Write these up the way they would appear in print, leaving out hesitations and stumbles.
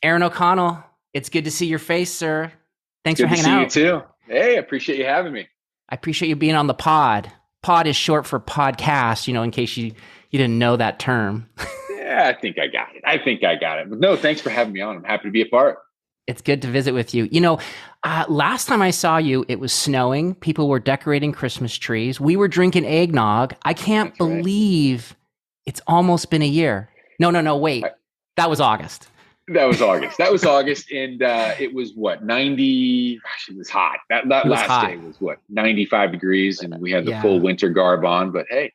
Aaron O'Connell, it's good to see your face, sir. Thanks for Good to hanging see you out. too. Hey, I appreciate you having me. I appreciate you being on the pod. Pod is short for podcast, in case you didn't know that term. Yeah, I think I got it. But no, thanks for having me on. I'm happy to be a part. It's good to visit with you. Last time I saw you, it was snowing. People were decorating Christmas trees. We were drinking eggnog. I can't That's right. believe it's almost been a year. No, wait. That was August. That was August. And it was what, 90? Gosh, it was hot. That It was last hot. day was what, 95 degrees, and we had the Yeah. full winter garb on. But hey,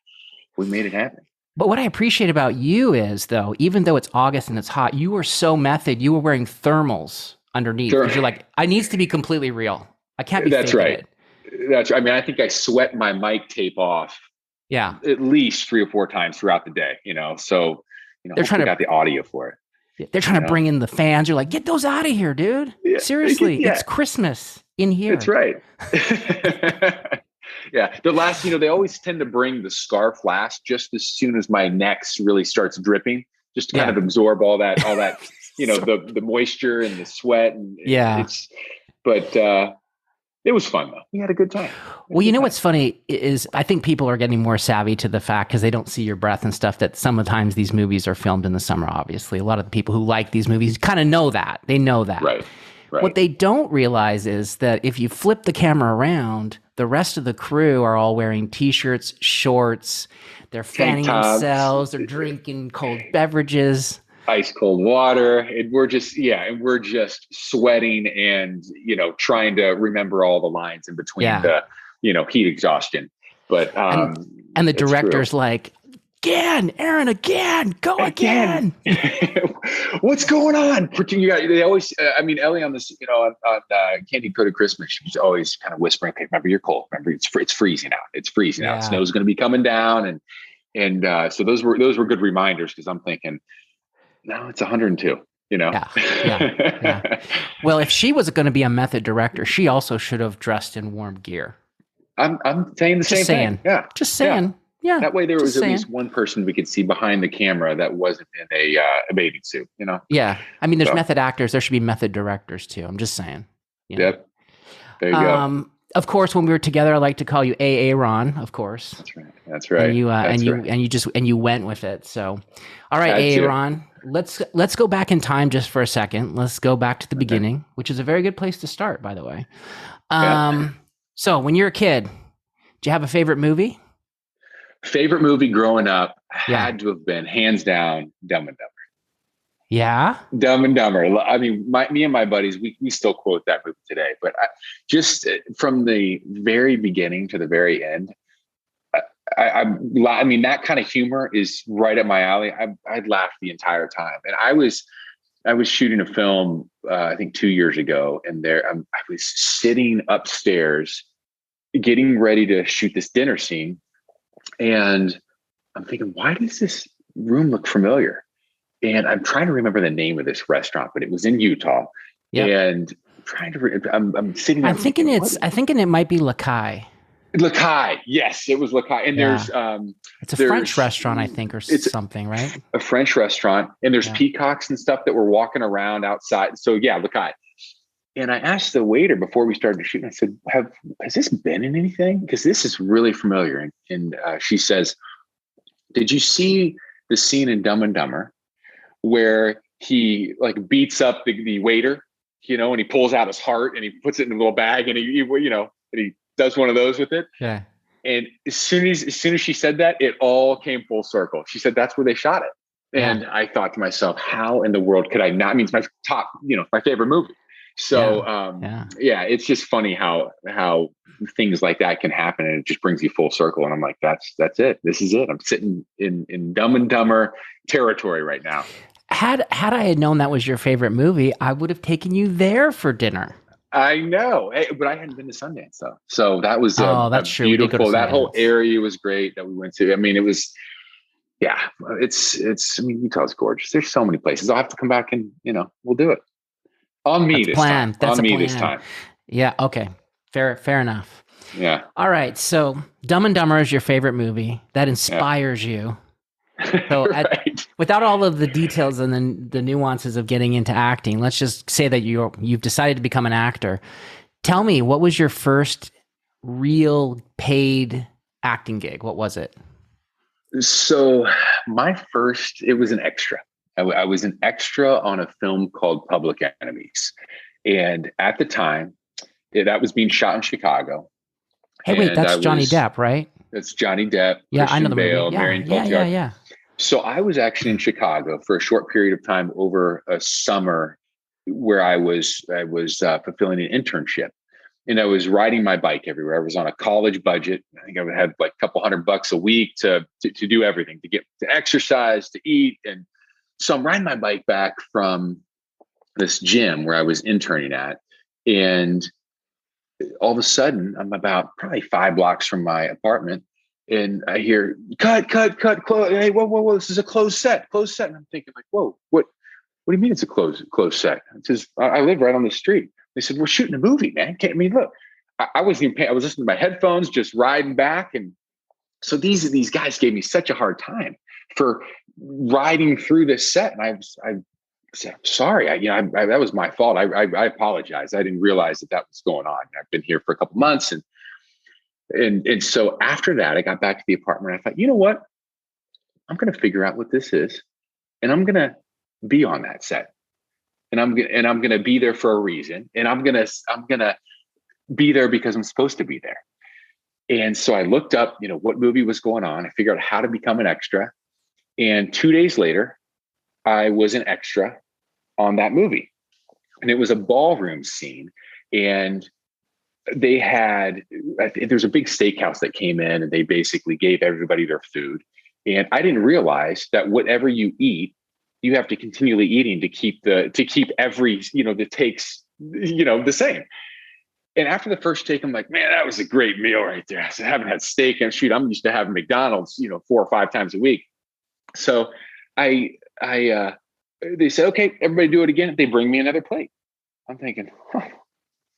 we made it happen. But what I appreciate about you is, though, even though it's August and it's hot, you were so method. You were wearing thermals underneath because you're like, I needs to be completely real. I can't be That's faking right. it. That's right. I mean, I think I sweat my mic tape off Yeah. at least 3 or 4 times throughout the day. So They're trying to got the audio for it. They're trying to bring in the fans. You're like, get those out of here, dude. Yeah. Seriously, Yeah. it's Christmas in here. That's right. Yeah. The last, they always tend to bring the scarf last just as soon as my neck really starts dripping, just to kind of absorb all that, the moisture and the sweat. And it was fun though. We had a good time. Well, what's funny is I think people are getting more savvy to the fact because they don't see your breath and stuff that sometimes these movies are filmed in the summer, obviously. A lot of the people who like these movies kind of know that. They know that. Right. What they don't realize is that if you flip the camera around, the rest of the crew are all wearing T-shirts, shorts, they're fanning themselves, they're drinking cold beverages. Ice cold water. And we're just sweating and, trying to remember all the lines in between the, heat exhaustion. But, and the director's like, Aaron, go again. What's going on? They always, Ellie on this, on Candy Coated Christmas, she's always kind of whispering, "Okay, remember you're cold. Remember it's freezing out. It's freezing out. Snow's going to be coming down." And so those were good reminders because I'm thinking, no, it's 102. Yeah. Well, if she was going to be a method director, she also should have dressed in warm gear. I'm saying the same thing. Yeah. Just saying. Yeah. That way there was at least one person we could see behind the camera that wasn't in a bathing suit, Yeah. I mean, there's method actors. There should be method directors too. I'm just saying. Yep. There you go. Of course, when we were together, I like to call you Ron, of course. That's right. And you went with it. So, all right, Ron, let's go back in time just for a second. Let's go back to the beginning, which is a very good place to start, by the way. So when you're a kid, did you have a favorite movie? Favorite movie growing up had to have been hands down Dumb and Dumber. Yeah. Dumb and Dumber. I mean, me and my buddies, we still quote that movie today, but just from the very beginning to the very end, I mean, that kind of humor is right up my alley. I'd laughed the entire time. And I was shooting a film, I think 2 years ago, and I was sitting upstairs getting ready to shoot this dinner scene. And I'm thinking, why does this room look familiar? And I'm trying to remember the name of this restaurant, but it was in Utah. Yep. And I'm trying to, I'm sitting there. I'm thinking it might be Lakai. Lakai. Yes, it was Lakai. And it's a French restaurant, I think, or something, right? A French restaurant. And there's peacocks and stuff that were walking around outside. So yeah, Lakai. And I asked the waiter before we started shooting, I said, has this been in anything? Because this is really familiar. And she says, did you see the scene in Dumb and Dumber where he like beats up the waiter, and he pulls out his heart and he puts it in a little bag and he does one of those with it. Yeah. And as soon as she said that, it all came full circle. She said, that's where they shot it. And I thought to myself, how in the world could I not? I mean, it's my top, my favorite movie. So, it's just funny how things like that can happen, and it just brings you full circle. And I'm like, that's it. This is it. I'm sitting in Dumb and Dumber territory right now. Had I had known that was your favorite movie, I would have taken you there for dinner. I know, but I hadn't been to Sundance though. So that was that's true. Beautiful. That whole area was great that we went to. I mean, it was, it's. I mean, Utah's gorgeous. There's so many places. I'll have to come back and we'll do it. On me this time. That's on me plan. this time. Yeah. Okay. Fair enough. Yeah. All right. So Dumb and Dumber is your favorite movie. That inspires you. So Right. without all of the details and then the nuances of getting into acting, let's just say that you've decided to become an actor. Tell me, what was your first real paid acting gig? What was it? So it was an extra. I was an extra on a film called Public Enemies. And at the time, that was being shot in Chicago. Hey, wait, that's Johnny Depp, right? That's Johnny Depp, Yeah, I know Christian the movie. Bale, Yeah, Marion yeah, yeah, Cotillard. yeah. So I was actually in Chicago for a short period of time over a summer where I was fulfilling an internship, and I was riding my bike everywhere. I was on a college budget. I think I had like a couple $100 a week to do everything, to get to exercise, to eat, and so I'm riding my bike back from this gym where I was interning at, and all of a sudden I'm about probably 5 blocks from my apartment, and I hear cut, close. Hey, whoa! This is a closed set. And I'm thinking like, whoa, what do you mean it's a closed set? It says, I live right on the street. They said, we're shooting a movie, man. Look, I wasn't even paying. I was listening to my headphones, just riding back. And so these guys gave me such a hard time for riding through this set. And I said, I'm sorry. That was my fault. I apologize. I didn't realize that was going on. I've been here for a couple months. And so after that, I got back to the apartment. I thought, you know what? I'm going to figure out what this is. And I'm going to be on that set, and I'm going to be there for a reason, and I'm going to be there because I'm supposed to be there. And so I looked up, what movie was going on. I figured out how to become an extra, and 2 days later, I was an extra on that movie, and it was a ballroom scene, and there's a big steakhouse that came in, and they basically gave everybody their food, and I didn't realize that whatever you eat, you have to continually eating to keep every, the takes, the same. And after the first take, I'm like, man, that was a great meal right there. I said, I haven't had steak, and shoot, I'm used to having McDonald's, 4 or 5 times a week. So they said, okay, everybody do it again. They bring me another plate. I'm thinking,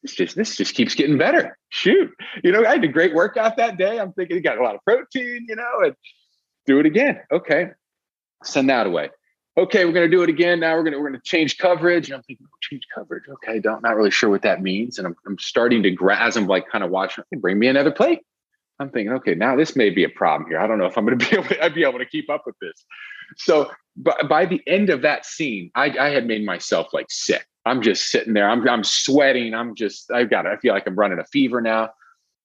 this just keeps getting better. Shoot. I had a great workout that day. I'm thinking you got a lot of protein, and do it again. Okay. Send that away. Okay, we're going to do it again. Now we're going to change coverage. And I'm thinking, change coverage. Okay, not really sure what that means. And I'm starting to as I'm like kind of watching, okay, bring me another plate. I'm thinking, okay, now this may be a problem here. I don't know if I'm going to be able to keep up with this. So by the end of that scene, I had made myself like sick. I'm just sitting there. I'm sweating. I feel like I'm running a fever now.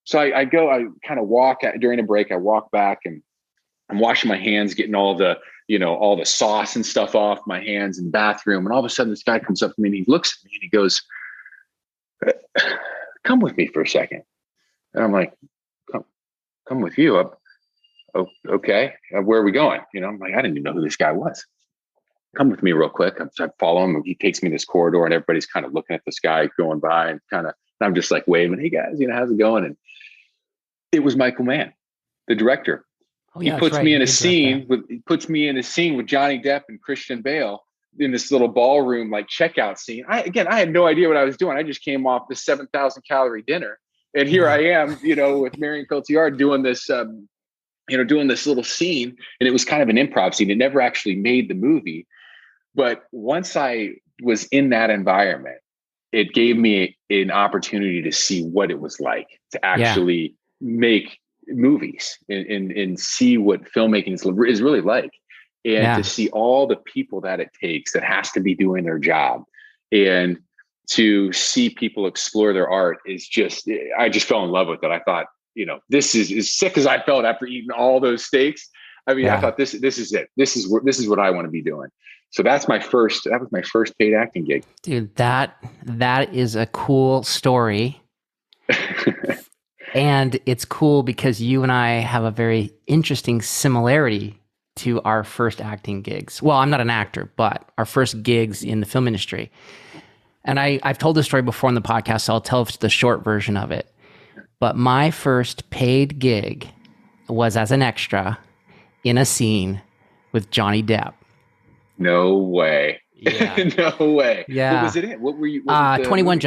So I kind of walk during a break. I walk back and I'm washing my hands, getting all the sauce and stuff off my hands in the bathroom. And all of a sudden this guy comes up to me and he looks at me and he goes, come with me for a second. And I'm like, come with you. Okay. Where are we going? I'm like, I didn't even know who this guy was. Come with me real quick. I follow him. He takes me this corridor and everybody's kind of looking at this guy going by and I'm just like waving, hey guys, how's it going? And it was Michael Mann, the director. Oh, yeah, he puts right. me in a scene with Johnny Depp and Christian Bale in this little ballroom like checkout scene. I had no idea what I was doing. I just came off the 7,000 calorie dinner, and here I am, with Marion Cotillard doing this, doing this little scene, and it was kind of an improv scene. It never actually made the movie, but once I was in that environment, it gave me an opportunity to see what it was like to actually make movies and see what filmmaking is really like, and to see all the people that it takes that has to be doing their job, and to see people explore their art I just fell in love with it. I thought, this is as sick as I felt after eating all those steaks. I mean, I thought this is it. This is what I want to be doing. So that was my first paid acting gig. Dude, that is a cool story. And it's cool because you and I have a very interesting similarity to our first acting gigs. Well, I'm not an actor, but our first gigs in the film industry. And I've told this story before on the podcast, so I'll tell the short version of it. But my first paid gig was as an extra in a scene with Johnny Depp. No way. Yeah. No way. Yeah. What was it in? What were you? 21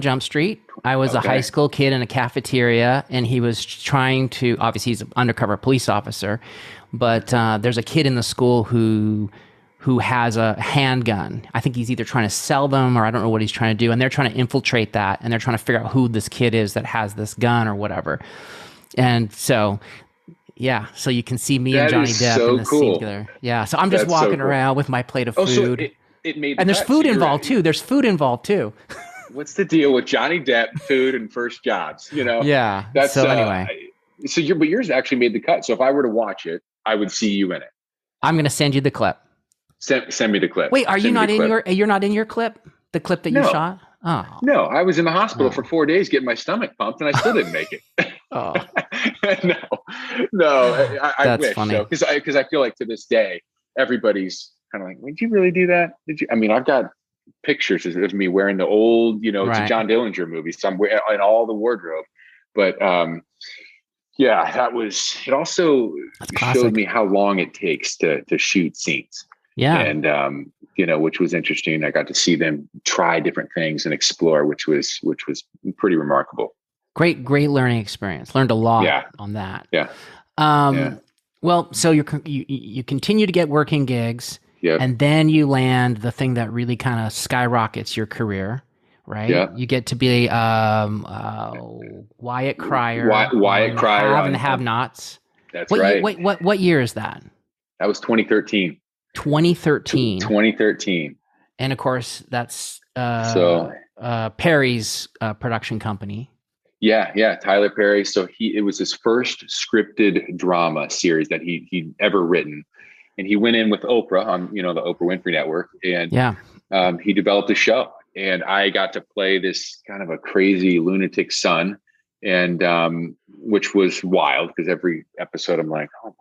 Jump Street. I was a high school kid in a cafeteria, and he was trying to, obviously he's an undercover police officer, but there's a kid in the school who has a handgun. I think he's either trying to sell them or I don't know what he's trying to do. And they're trying to infiltrate that. And they're trying to figure out who this kid is that has this gun or whatever. And so, yeah. So you can see me and Johnny Depp in this scene together. Yeah. So I'm just walking around with my plate of food. So it made and there's food involved too. There's food involved too. What's the deal with Johnny Depp, food, and first jobs? Yeah. That's so anyway. But yours actually made the cut. So if I were to watch it, I would see you in it. I'm going to send you the clip. Send me the clip. Wait, you're not in your clip? The clip that you shot? Oh. No, I was in the hospital for 4 days getting my stomach pumped and I still didn't make it. Oh. No, I That's wish. funny. Because I feel like to this day, everybody's kind of like, did you really do that? Did you? I mean, I've got pictures of me wearing the old, it's a John Dillinger movie somewhere in all the wardrobe. But yeah, it also showed me how long it takes to shoot scenes. Yeah. And, which was interesting. I got to see them try different things and explore, which was pretty remarkable. Great learning experience. Learned a lot on that. Yeah. Well, so you continue to get working gigs, and then you land the thing that really kind of skyrockets your career, right? Yeah. You get to be Wyatt Cryer. Wyatt Cryer Have and Have-Nots. That's right. What year is that? That was 2013. 2013. And of course, that's Perry's production company. Yeah, Tyler Perry. So it was his first scripted drama series that he'd ever written, and he went in with Oprah on the Oprah Winfrey Network, and he developed a show, and I got to play this kind of a crazy lunatic son, and which was wild because every episode I'm like, oh my,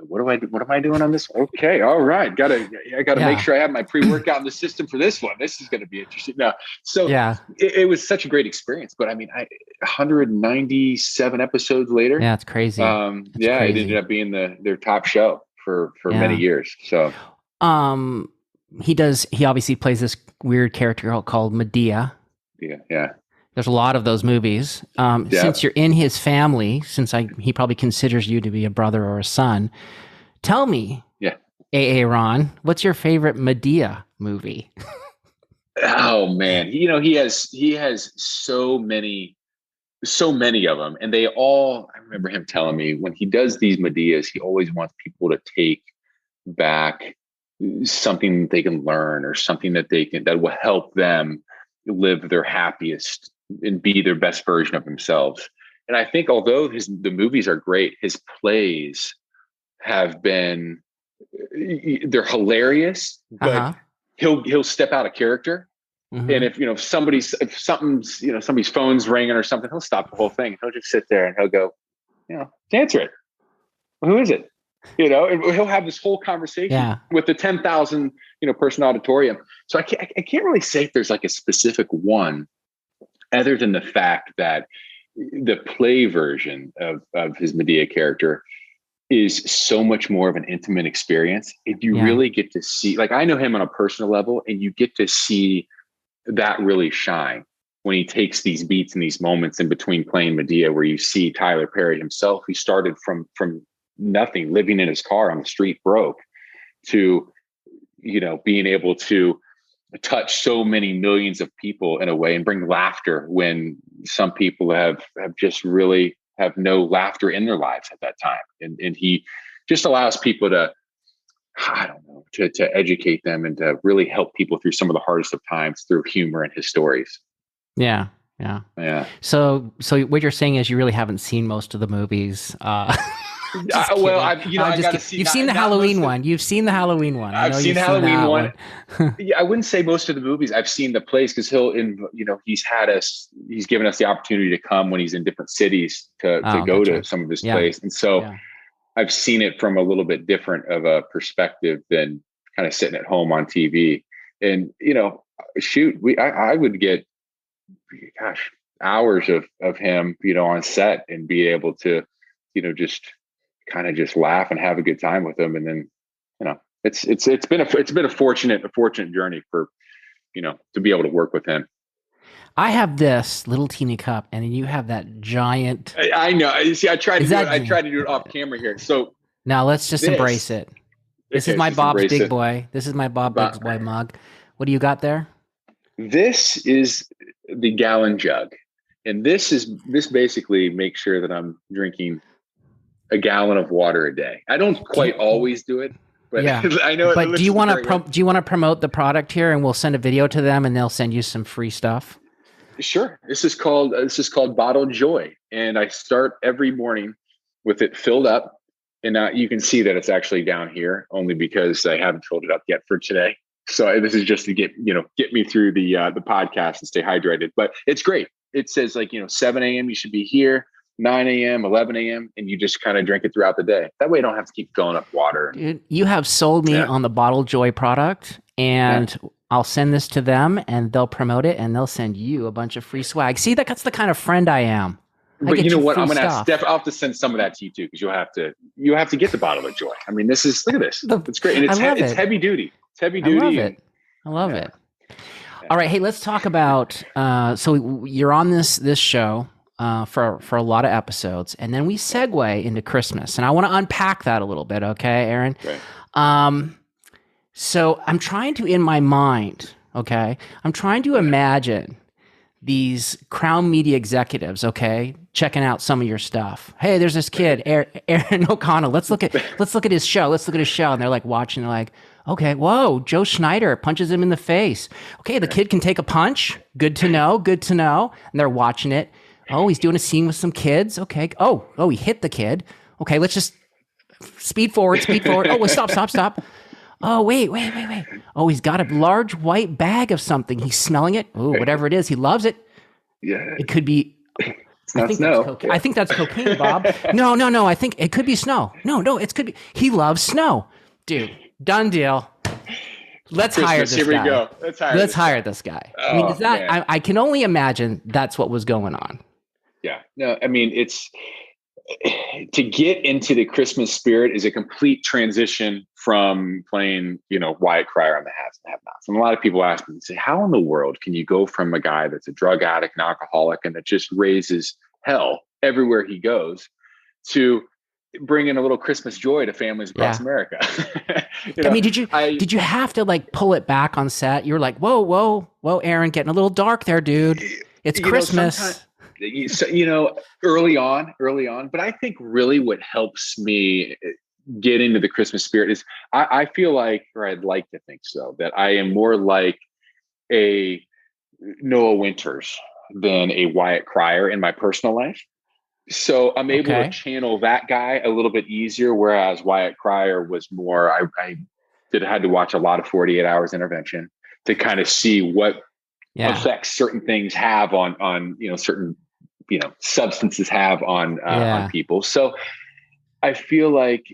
what am I doing on this? Okay, all right, I gotta make sure I have my pre-workout in the system for this one. This is going to be interesting. No, so it was such a great experience. But I mean, 197 episodes later, it's crazy. Crazy. It ended up being their top show for many years. So he obviously plays this weird character called Medea. Yeah. There's a lot of those movies. Since you're in his family, he probably considers you to be a brother or a son, tell me, Ron, what's your favorite Medea movie? Oh man, he has so many of them, and they all. I remember him telling me when he does these Medeas, he always wants people to take back something they can learn or something that will help them live their happiest and be their best version of themselves. And I think although the movies are great, his plays they're hilarious, but he'll step out of character. Mm-hmm. And if somebody's phone's ringing or something, he'll stop the whole thing. He'll just sit there and he'll go, answer it. Well, who is it? And he'll have this whole conversation with the 10,000, person auditorium. So I can't really say if there's like a specific one, other than the fact that the play version of his Medea character is so much more of an intimate experience. And you really get to see, like, I know him on a personal level, and you get to see that really shine when he takes these beats and these moments in between playing Medea, where you see Tyler Perry himself, who started from nothing, living in his car on the street broke, to being able to touch so many millions of people in a way and bring laughter when some people have just really have no laughter in their lives at that time. And he just allows people to educate them and to really help people through some of the hardest of times through humor and his stories. Yeah. So what you're saying is you really haven't seen most of the movies. You've seen the Halloween one. You've seen the Halloween one. I've seen the Halloween one. Yeah, I wouldn't say most of the movies. I've seen the plays because he's given us the opportunity to come when he's in different cities to go to some of his plays. And so I've seen it from a little bit different of a perspective than kind of sitting at home on TV. And, I would get, hours of him, on set and be able to, just laugh and have a good time with him. And then, it's been a fortunate journey for, to be able to work with him. I have this little teeny cup, and then you have that giant. I know. You see, I tried to do it off camera here. So Now let's just embrace This, it. This is okay, my just Bob's embrace Big it. Boy. This is my Bob But Big Boy mug. What do you got there? this is the gallon jug. And this basically makes sure that I'm drinking a gallon of water a day. I don't quite always do it, but Yeah. I know But do you is a want great way. to do you want to promote the product here, and we'll send a video to them, and they'll send you some free stuff? Sure. This is called Bottled Joy, and I start every morning with it filled up. And you can see that it's actually down here only because I haven't filled it up yet for today. So this is just to get me through the podcast and stay hydrated. But it's great. It says 7 a.m. you should be here, 9 a.m., 11 a.m., and you just kind of drink it throughout the day. That way you don't have to keep filling up water. Dude, you have sold me on the Bottled Joy product, and I'll send this to them, and they'll promote it, and they'll send you a bunch of free swag. See, that's the kind of friend I am. But you know what? I'm going to have Steph. I'll have to send some of that to you too, because you have to get the Bottle of Joy. I mean, look at this. It's great, and it's heavy duty. It's heavy duty. I love it. All right, hey, let's talk about. So you're on this show for a lot of episodes, and then we segue into Christmas, and I want to unpack that a little bit. Okay, Aaron. Right. So I'm trying to, in my mind, I'm trying to imagine these Crown Media executives, checking out some of your stuff. Hey, there's this kid, Aaron O'Connell. Let's look at his show. And they're like watching. They're like, okay, whoa, Joe Schneider punches him in the face. Okay, the kid can take a punch. Good to know. And they're watching it. Oh, he's doing a scene with some kids. Okay. Oh, he hit the kid. Okay, let's just speed forward. Oh, well, stop. Oh, wait. Oh, he's got a large white bag of something. He's smelling it. Oh, whatever it is, he loves it. Yeah. It could be. I think snow. That's I think that's cocaine, Bob. No. I think it could be snow. No, it could be. He loves snow. Dude, done deal. Let's hire this guy. Here we go. Let's hire this guy. Oh, I mean, is that? I can only imagine that's what was going on. Yeah. No, I mean, it's to get into the Christmas spirit is a complete transition from playing, Wyatt Cryer on the Haves and Have-Nots. And a lot of people ask me, say, how in the world can you go from a guy that's a drug addict, an alcoholic, and that just raises hell everywhere he goes to bringing a little Christmas joy to families across America? I mean, did you have to pull it back on set? You were like, whoa, Aaron, getting a little dark there, dude. It's Christmas. Early on. But I think really what helps me get into the Christmas spirit is I feel like, or I'd like to think so, that I am more like a Noah Winters than a Wyatt Cryer in my personal life. So I'm able to channel that guy a little bit easier, whereas Wyatt Cryer was more, I had to watch a lot of 48 Hours Intervention to kind of see what effects certain things have on certain substances have on people. So I feel like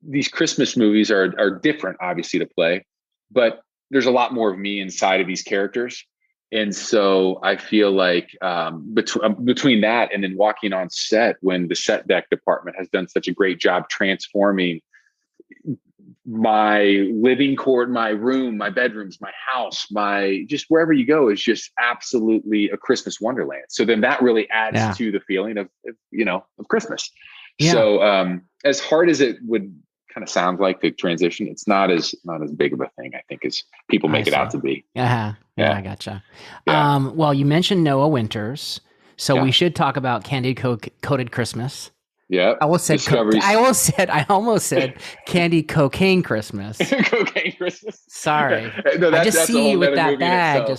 these Christmas movies are different, obviously, to play, but there's a lot more of me inside of these characters. And so I feel like between that and then walking on set when the set deck department has done such a great job transforming my living quarter, my room, my bedrooms, my house, my just wherever you go is just absolutely a Christmas wonderland. So then that really adds to the feeling of Christmas. Yeah. So as hard as it would kind of sound like the transition, it's not as big of a thing, I think, as people make it out to be. Yeah, I gotcha. Yeah. Well, you mentioned Noah Winters, so we should talk about Candy Coated Christmas. Yeah, I almost said Candy Cocaine Christmas. Cocaine Christmas. Sorry, no, I just see you with that bag.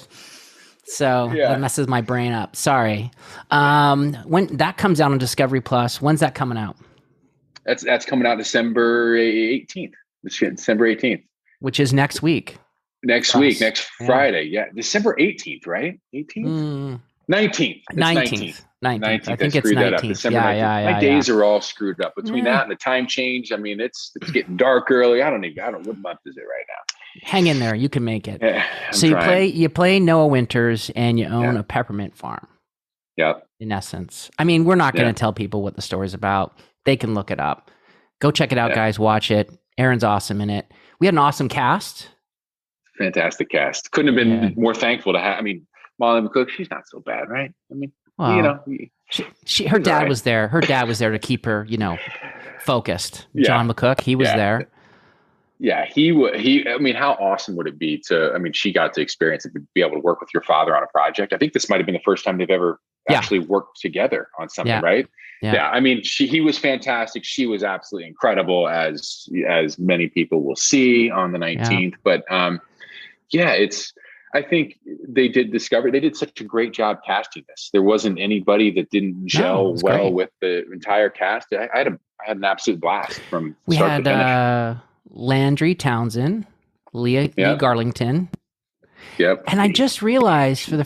That messes my brain up. Sorry. When that comes out on Discovery Plus, when's that coming out? That's coming out December 18th. December 18th, which is next week. Next Friday. Yeah, December 18th, right? 18th. 19th. 19th. I think it's 19th. My days are all screwed up between that and the time change. I mean, it's getting dark early. I don't know what month is it right now. Hang in there. You can make it. So you play Noah Winters and you own a peppermint farm. Yep. In essence. I mean, we're not going to tell people what the story's about. They can look it up. Go check it out, guys. Watch it. Aaron's awesome in it. We had an awesome cast. Fantastic cast. Couldn't have been more thankful to have. I mean, Molly McCook, she's not so bad, right? I mean, her dad was there. Her dad was there to keep her, focused. Yeah. John McCook, he was there. Yeah, I mean, how awesome would it be she got to experience it, to be able to work with your father on a project. I think this might've been the first time they've ever actually worked together on something, right? Yeah. I mean, he was fantastic. She was absolutely incredible, as many people will see on the 19th. But I think they did such a great job casting this. There wasn't anybody that didn't gel well with the entire cast. I had an absolute blast from start to finish. Landry Townsend, Lee Garlington. Yep. And I just realized for the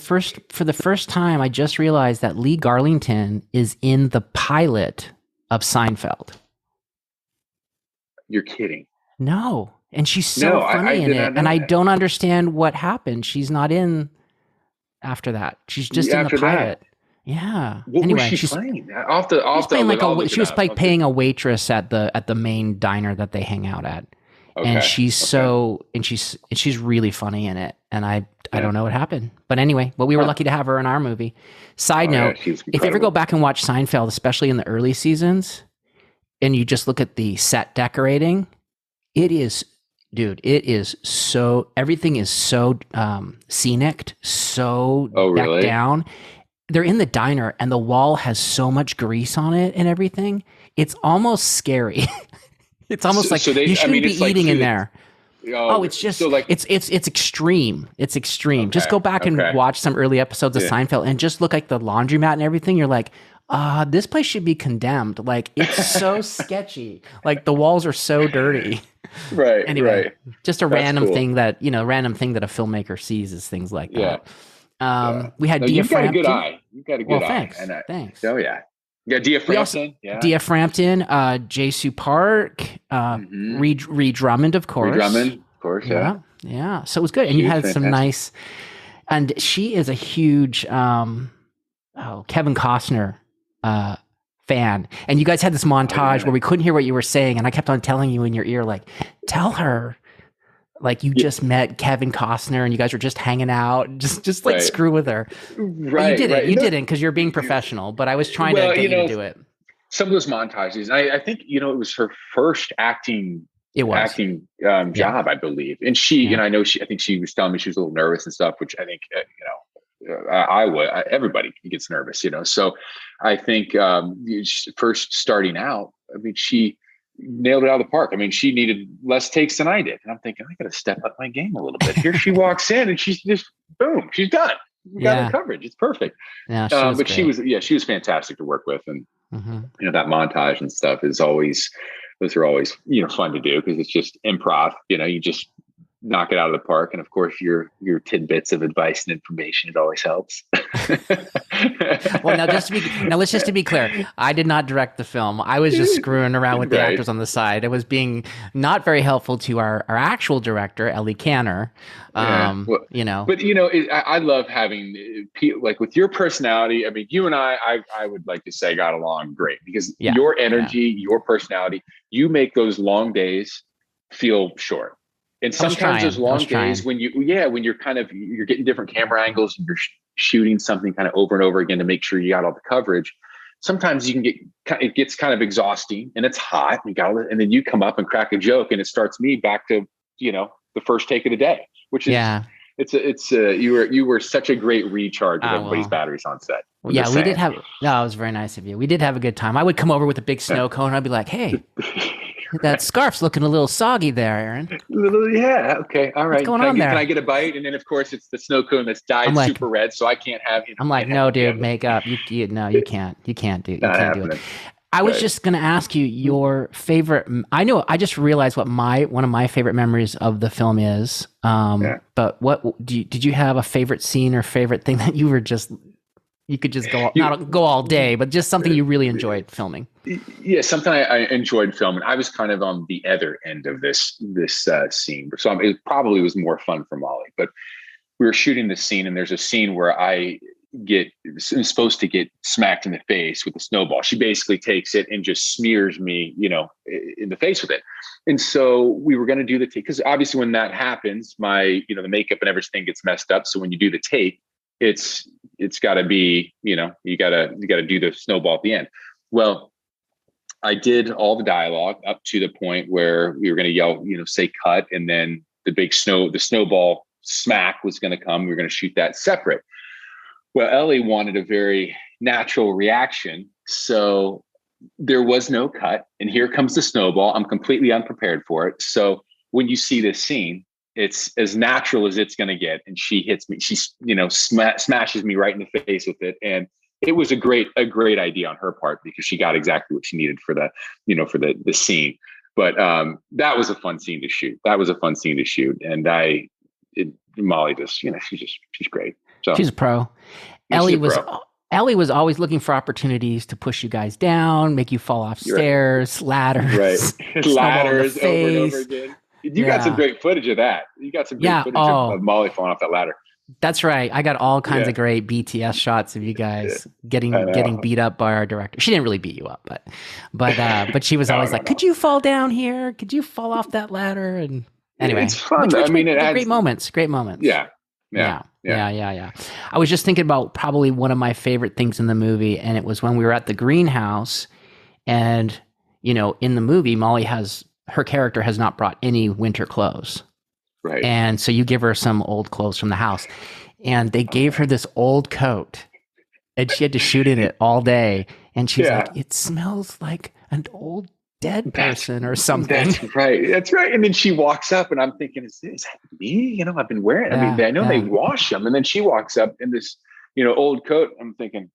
first time, I just realized that Lee Garlington is in the pilot of Seinfeld. You're kidding. No. And she's so funny in it. And I don't understand what happened. She's not in after that. She's just in the pilot. Yeah. What was she playing? She was playing a waitress at the main diner that they hang out at. Okay. And she's really funny in it. And I don't know what happened. But anyway, we were lucky to have her in our movie. Side note, if you ever go back and watch Seinfeld, especially in the early seasons, and you just look at the set decorating, everything is so scenic, so decked down. They're in the diner and the wall has so much grease on it and everything. It's almost scary. It's almost you shouldn't be eating in there. It's just it's extreme. It's extreme. Just go back and watch some early episodes of Seinfeld and just look like the laundromat and everything. You're like, this place should be condemned. Like, it's so sketchy. Like, the walls are so dirty. Right. Anyway, just a random thing that a filmmaker sees is things like that. We had Dia Frampton. You've got a good eye. Thanks. Oh yeah. Yeah, Dia Frampton. Dia Frampton, Jay Park, Reed Drummond, of course. Yeah. So it was good, and you had some nice. And she is a huge Kevin Costner fan, and you guys had this montage where we couldn't hear what you were saying, and I kept on telling you in your ear, like, tell her. Like, you just met Kevin Costner and you guys were just hanging out, just like screw with her. Right. You didn't because you're being professional, but I was trying to get you to do it. Some of those montages, I think, it was her first acting job, I believe. And she, I think she was telling me she was a little nervous and stuff, which I think, everybody gets nervous, So I think first starting out, she nailed it out of the park. She needed less takes than I did. And I'm thinking, I got to step up my game a little bit. Here she walks in and she's just, boom, she's done. We got her coverage. It's perfect. Yeah, she was fantastic to work with. And, that montage and stuff those are always, fun to do because it's just improv. You just knock it out of the park. And of course, your tidbits of advice and information, it always helps. Well, let's just to be clear, I did not direct the film. I was just screwing around with the actors on the side. It was being not very helpful to our actual director, Ellie Canner. I love having like with your personality. You and I would like to say got along great because your energy, your personality, you make those long days feel short. And sometimes those long days when you're getting different camera angles and you're shooting something kind of over and over again to make sure you got all the coverage. Sometimes it gets kind of exhausting and it's hot. And then you come up and crack a joke and it starts me back to, the first take of the day, which is, you were such a great recharge of everybody's batteries on set. We did have, it was very nice of you. We did have a good time. I would come over with a big snow cone and I'd be like, hey, that scarf's looking a little soggy there, Aaron. Yeah. Okay. All right. What's going on there? Can I get a bite? And then of course it's the snow cone that's dyed super red, so I can't have. I'm like, no, dude, makeup. You can't do it. I was just going to ask you your favorite. I know. I just realized what one of my favorite memories of the film is. But what did you have a favorite scene or favorite thing that you could just not go all day, but just something you really enjoyed filming? Yeah, something I enjoyed filming. I was kind of on the other end of this scene, so it probably was more fun for Molly. But we were shooting this scene, and there's a scene where I'm supposed to get smacked in the face with a snowball. She basically takes it and just smears me, in the face with it. And so we were going to do the take because obviously when that happens, the makeup and everything gets messed up. So when you do the take, it's got to be, you got to do the snowball at the end. Well, I did all the dialogue up to the point where we were going to yell, say cut. And then the snowball smack was going to come. We were going to shoot that separate. Well, Ellie wanted a very natural reaction. So there was no cut. And here comes the snowball. I'm completely unprepared for it. So when you see this scene, it's as natural as it's going to get. And she hits me. She, smashes me right in the face with it. And it was a great idea on her part because she got exactly what she needed for the scene. But that was a fun scene to shoot. And Molly just, she's great. So she's a pro. Ellie was always looking for opportunities to push you guys down, make you fall off stairs, ladders, right? Ladders over and over again. You got some great footage of that. You got some great footage of Molly falling off that ladder. That's right. I got all kinds of great BTS shots of you guys getting beat up by our director. She didn't really beat you up, but she was always like, "Could you fall down here? Could you fall off that ladder?" And anyway, it's fun. Great moments. Yeah. I was just thinking about probably one of my favorite things in the movie, and it was when we were at the greenhouse, and in the movie, her character has not brought any winter clothes. Right. And so you give her some old clothes from the house, and they gave her this old coat, and she had to shoot in it all day. And she's like, "It smells like an old dead person or something." That's right. And then she walks up, and I'm thinking, is that me? I've been wearing, I know they wash them. And then she walks up in this, old coat. I'm thinking,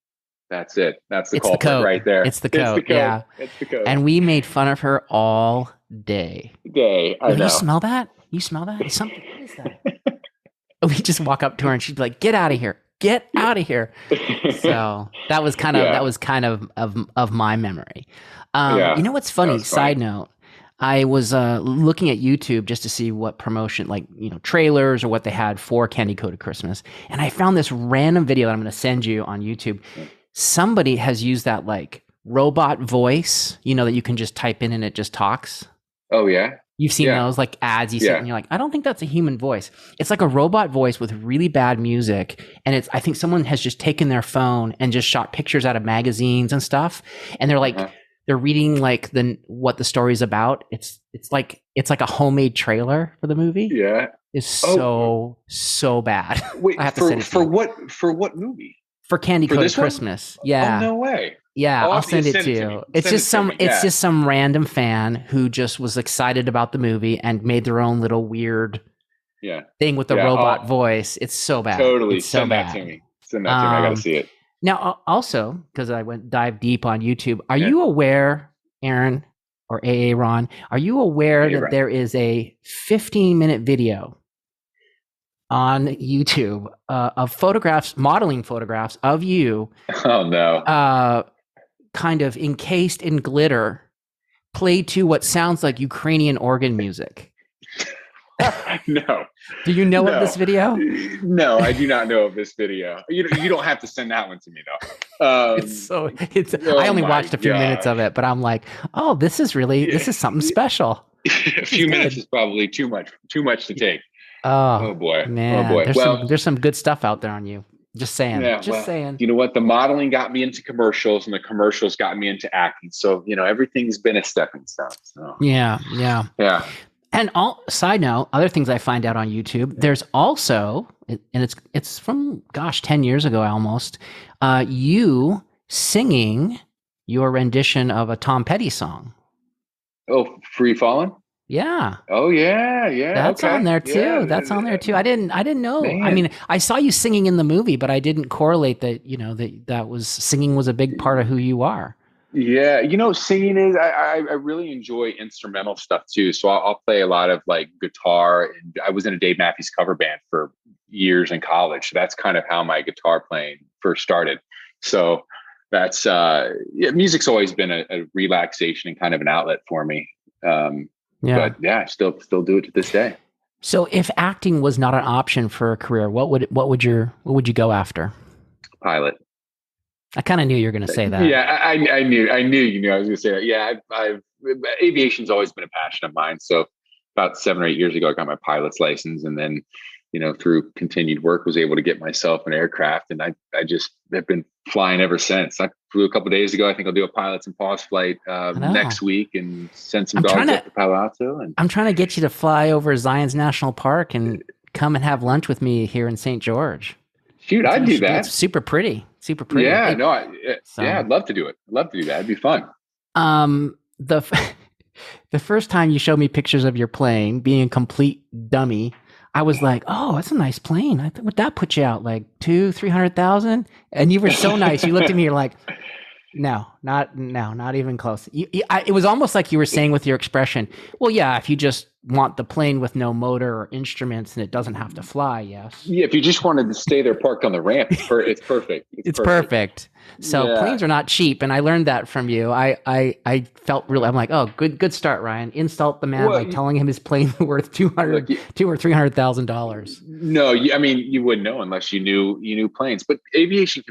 that's it. That's the culprit right there. It's the coat. Yeah. It's the coat. And we made fun of her all day. I know. You smell that? You smell that? What is that? We just walk up to her and she'd be like, "Get out of here. Get out of here." So that was kind of my memory. You know what's funny? Side note, I was looking at YouTube just to see what promotion, trailers or what they had for Candy Coated Christmas. And I found this random video that I'm going to send you on YouTube. Somebody has used that robot voice, that you can just type in and it just talks. Oh, yeah. You've seen those ads you see and you're like, I don't think that's a human voice. It's like a robot voice with really bad music. And I think someone has just taken their phone and just shot pictures out of magazines and stuff. And they're they're reading what the story's about. It's like a homemade trailer for the movie. Yeah. It's so bad. Wait, I have to send it to you. For what movie? For Candy Coated Christmas. Yeah. Oh, no way. Yeah, I'll send it to you. It's just some random fan who just was excited about the movie and made their own little weird thing with the robot voice. It's so bad. Totally. It's so Send bad. that to me. I got to see it. Now, also, because I dive deep on YouTube, are you aware, Aaron or Ron, are you aware that there is a 15-minute video on YouTube of modeling photographs of you? Oh, no. Kind of encased in glitter, played to what sounds like Ukrainian organ music. No. Do you know of this video? No, I do not know of this video. You don't have to send that one to me though. I only watched a few minutes of it, but I'm like, oh, this is something special. A few minutes is probably too much to take. Oh boy. Man. Oh boy. There's some good stuff out there on you. Just saying. Saying. You know what? The modeling got me into commercials, and the commercials got me into acting. So everything's been a stepping stone. So. Yeah. And side note, other things I find out on YouTube. There's also, and it's from 10 years ago almost. You singing your rendition of a Tom Petty song. Oh, Free Fallin'? Yeah. Oh yeah. That's on there too. Yeah. That's on there too. I didn't know. Man. I mean, I saw you singing in the movie, but I didn't correlate that. That was singing was a big part of who you are. Yeah, singing is. I really enjoy instrumental stuff too. So I'll play a lot of guitar. And I was in a Dave Matthews cover band for years in college. So that's kind of how my guitar playing first started. So that's music's always been a relaxation and kind of an outlet for me. But I still do it to this day. So if acting was not an option for a career, what would you go after? Pilot. I kind of knew you were going to say that. Yeah, I knew you knew I was going to say that. Yeah, aviation's always been a passion of mine. So about 7 or 8 years ago, I got my pilot's license, and then through continued work, was able to get myself an aircraft, and I just have been flying ever since. I flew a couple of days ago. I think I'll do a pilots and pause flight next week and send some dogs up to Palo Alto. And I'm trying to get you to fly over Zion's National Park and come and have lunch with me here in St. George. Shoot, I'd do that. It's super pretty. Super pretty. Yeah, no, I'd love to do it. I'd love to do that. It'd be fun. The first time you showed me pictures of your plane, being a complete dummy, I was like, "Oh, that's a nice plane. Would that put you out like 200,000-300,000?" And you were so nice. You looked at me, you're like, "No, not even close." It was almost like you were saying with your expression, "Well, yeah, if you just want the plane with no motor or instruments and it doesn't have to fly, yes." Yeah, if you just wanted to stay there parked on the ramp, it's perfect. It's perfect. So planes are not cheap, and I learned that from you. I felt really. I'm like, oh, good start, Ryan. Insult the man by telling him his plane worth $200,000 or $300,000. No, I mean you wouldn't know unless you knew planes. But aviation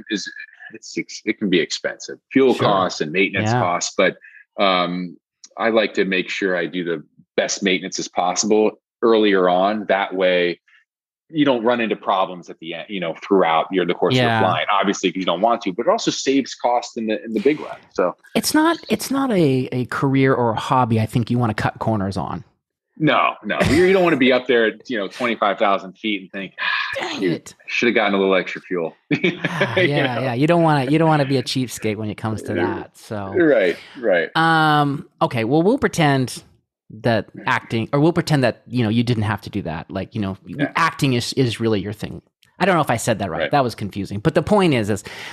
it can be expensive, fuel costs and maintenance costs. But I like to make sure I do the best maintenance as possible earlier on. That way, you don't run into problems at the end, throughout the course of your flying. Obviously, because you don't want to, but it also saves costs in the big run. So it's not a career or a hobby I think you want to cut corners on. No, you don't want to be up there at 25,000 feet and think, dang it, should have gotten a little extra fuel. Yeah. You don't want to be a cheapskate when it comes to that. So right. Okay. Well, we'll pretend that acting, or we'll pretend that you didn't have to do that. Like acting is really your thing. I don't know if I said that right. That was confusing. But the point is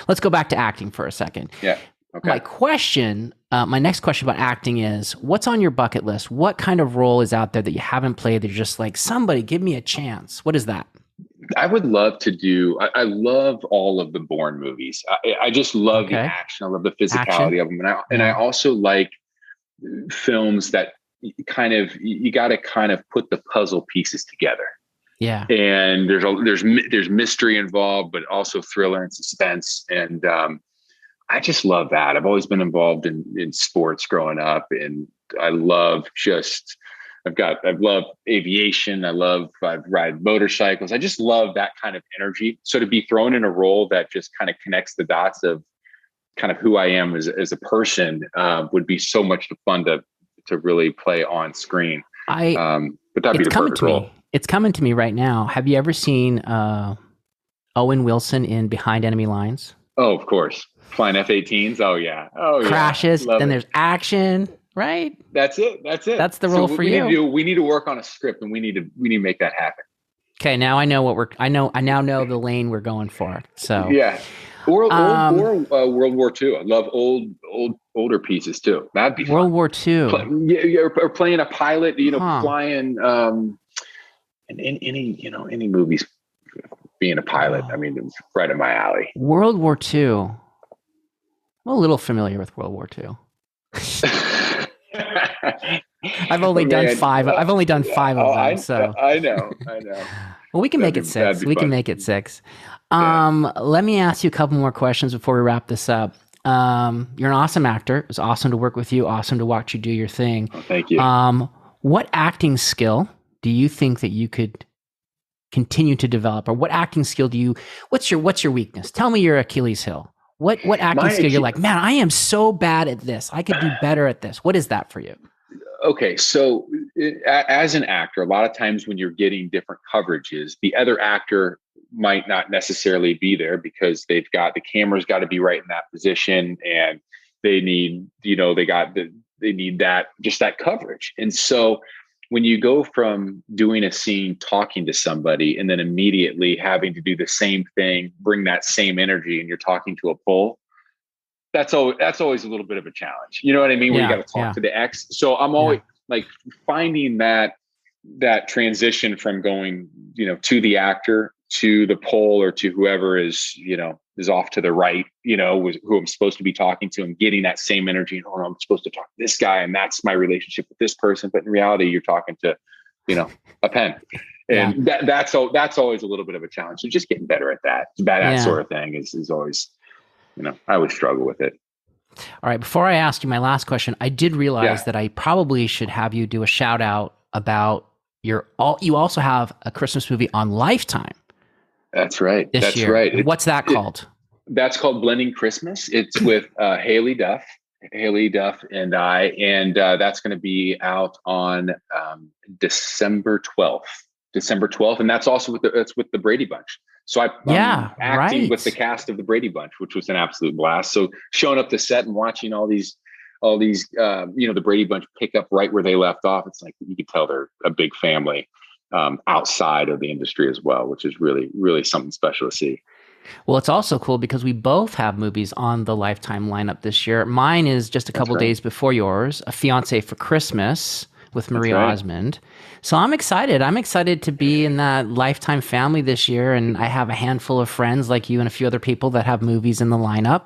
let's go back to acting for a second. Yeah. Okay. My next question about acting is, what's on your bucket list? What kind of role is out there that you haven't played that you're just like, somebody give me a chance? What is that? I would love to do, I love all of the Bourne movies. I just love the action. I love the physicality of them. And I also like films that you got to kind of put the puzzle pieces together. Yeah. And there's mystery involved, but also thriller and suspense. And I just love that. I've always been involved in sports growing up, and I love I've loved aviation. I've ride motorcycles. I just love that kind of energy. So to be thrown in a role that just kind of connects the dots of kind of who I am as a person would be so much fun to really play on screen. But that'd be the perfect role. It's coming to me right now. Have you ever seen Owen Wilson in Behind Enemy Lines? Oh, of course. Flying F-18s. Oh yeah. Crashes. Then there's action. Right. That's it. That's the role for you. We need to work on a script, and we need to make that happen. Okay. Now I know I now know the lane we're going for. So yeah. Or World War II. I love older pieces too. That'd be fun. World War II. Or playing a pilot. Flying. And any movies. Being a pilot. I mean, it's right in my alley. World War II. I'm a little familiar with World War II. I've only done five. I've only done five of them. So I know. Well, we can make it six. We can make it six. Let me ask you a couple more questions before we wrap this up. You're an awesome actor. It was awesome to work with you. Awesome to watch you do your thing. Oh, thank you. What acting skill do you think that you could continue to develop, or what acting skill what's your weakness? Tell me your Achilles heel. What acting skill you're like, man, I am so bad at this. I could do better at this. What is that for you? Okay. So as an actor, a lot of times when you're getting different coverages, the other actor might not necessarily be there because the camera's got to be right in that position, and they need, they need that coverage. And so when you go from doing a scene, talking to somebody, and then immediately having to do the same thing, bring that same energy, and you're talking to a pole, that's always a little bit of a challenge. You know what I mean? Where you got to talk to the X. So I'm always like finding that transition from going, to the actor, to the pole, or to whoever is off to the right, who I'm supposed to be talking to, and getting that same energy. And I'm supposed to talk to this guy, and that's my relationship with this person. But in reality, you're talking to, a pen. And that's always a little bit of a challenge. So just getting better at that. That sort of thing is always, I always struggle with it. All right. Before I ask you my last question, I did realize that I probably should have you do a shout out about you also have a Christmas movie on Lifetime. That's right. This year. Right. What's that called? That's called Blending Christmas. It's with Haley Duff and I, and that's going to be out on December 12th. December 12th, and that's also with the Brady Bunch. So I'm acting with the cast of the Brady Bunch, which was an absolute blast. So showing up to set and watching all these the Brady Bunch pick up right where they left off. It's like you could tell they're a big family outside of the industry as well, which is really, really something special to see. Well, it's also cool because we both have movies on the Lifetime lineup this year. Mine is just a couple days before yours, A Fiancé for Christmas with Marie Osmond. So I'm excited. I'm excited to be in that Lifetime family this year. And I have a handful of friends like you and a few other people that have movies in the lineup.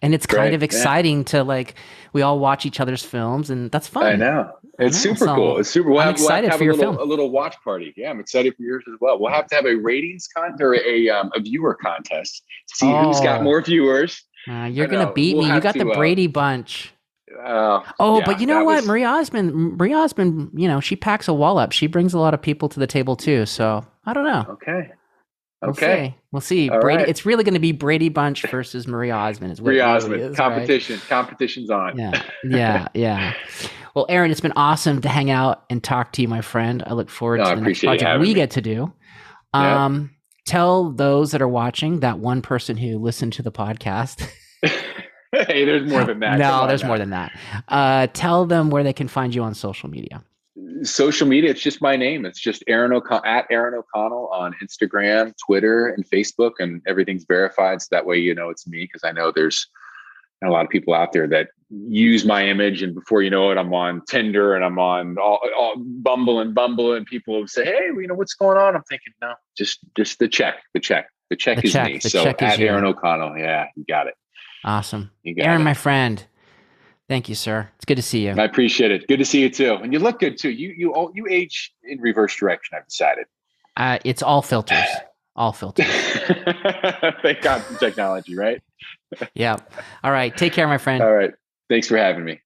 And it's kind of exciting to we all watch each other's films, and that's fun. I know. It's super cool. It's super. I'm excited for your film. A little watch party. Yeah, I'm excited for yours as well. We'll have to have a ratings or a viewer contest. See who's got more viewers. You're going to beat me. You got the Brady Bunch. But you know what? Marie Osmond, she packs a wall up. She brings a lot of people to the table too. So I don't know. Okay. We'll see. Brady. Right. It's really going to be Brady Bunch versus Marie Osmond. Marie Osmond competition. Right? Competition's on. Yeah. Well, Aaron, it's been awesome to hang out and talk to you, my friend. I look forward to the next project we get to do. Tell those that are watching, that one person who listened to the podcast. Hey, there's more than that. No, there's more than that. Tell them where they can find you on social media. Social media, it's just my name. It's just at Aaron O'Connell on Instagram, Twitter, and Facebook, and everything's verified. So that way, it's me, because I know there's a lot of people out there that use my image, and before you know it, I'm on Tinder and I'm on all Bumble, and people will say, "Hey, what's going on?" I'm thinking, no, just the check. The check is me. So at Aaron O'Connell, yeah, you got it. Awesome, Aaron, my friend. Thank you, sir. It's good to see you. I appreciate it. Good to see you too. And you look good too. You age in reverse direction, I've decided. It's all filters. All filters. Thank God for technology, right? Yeah. All right. Take care, my friend. All right. Thanks for having me.